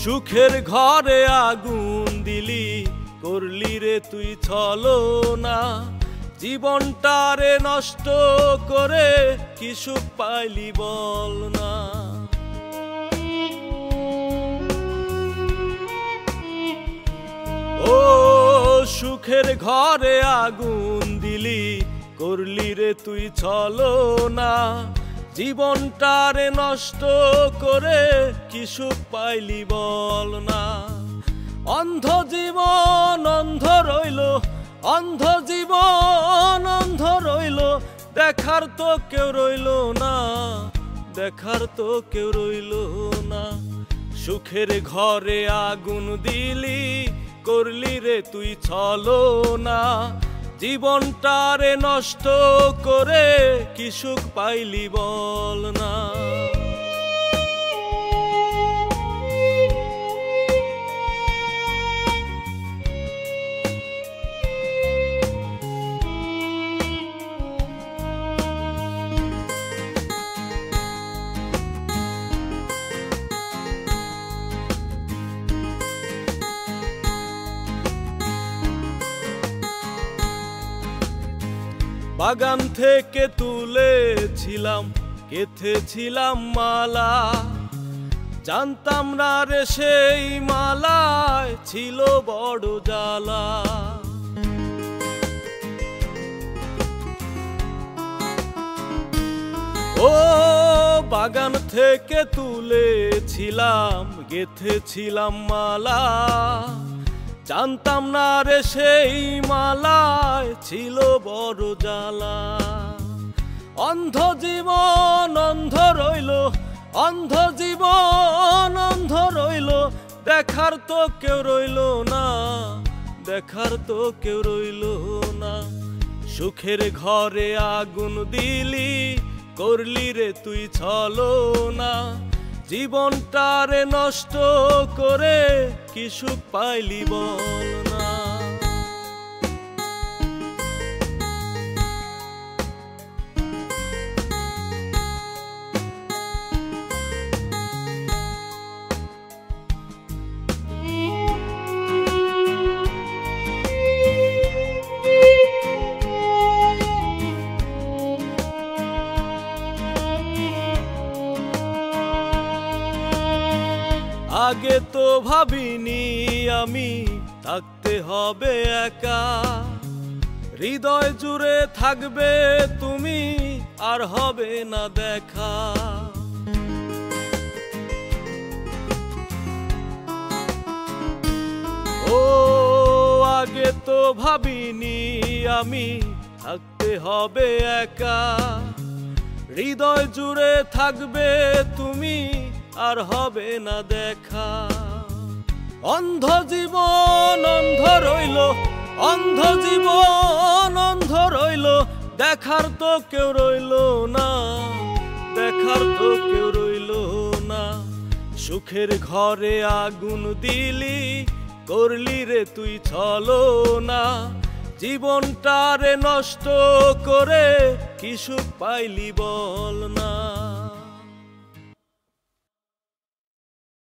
সুখের ঘরে আগুন দিলি, করলি রে তুই ছলনা। জীবনটারে নষ্ট করে কি সুখ পাইলি বল না। ও সুখের ঘরে আগুন দিলি, করলি রে তুই ছলনা। জীবনটারে নষ্ট করে কি সুখ পাইলি বল না। অন্ধ জীবন অন্ধ রইল, অন্ধ জীবন অন্ধ রইল, দেখার তো কেউ রইল না, দেখার তো কেউ রইল না। সুখের ঘরে আগুন দিলি, করলি রে তুই ছলনা। জীবনটারে নষ্ট করে কি সুখ পাইলি বল না। বাগান থেকে তুলেছিলাম, গেঁথেছিলাম মালা। জানতাম না রে সেই মালায় ছিল বড় জ্বালা। ও বাগান থেকে তুলেছিলাম, গেঁথেছিলাম মালা। জানতাম না রে সেই মালায় ছিল বড় জ্বালা। অন্ধ জীবন অন্ধ রইল, অন্ধ জীবন অন্ধ রইল, দেখার তো কেউ রইল না, দেখার তো কেউ রইল না। সুখের ঘরে আগুন দিলি, করলি রে তুই ছলনা। জীবনটারে নষ্ট করে কি সুখ পাইলি বল না। আগে তো ভাবিনি আমি থাকতে হবে একা। হৃদয় জুড়ে থাকবে তুমি, আর হবে না দেখা। ও আগে তো ভাবিনি আমি থাকতে হবে একা। হৃদয় জুড়ে থাকবে তুমি, আর হবে না দেখা। অন্ধ জীবন অন্ধ রইল, অন্ধ জীবন অন্ধ রইল, দেখার তো কেউ রইল না, দেখার তো কেউ রইল না। সুখের ঘরে আগুন দিলি, করলি রে তুই ছলনা। জীবনটারে নষ্ট করে কি সুখ পাইলি বল না।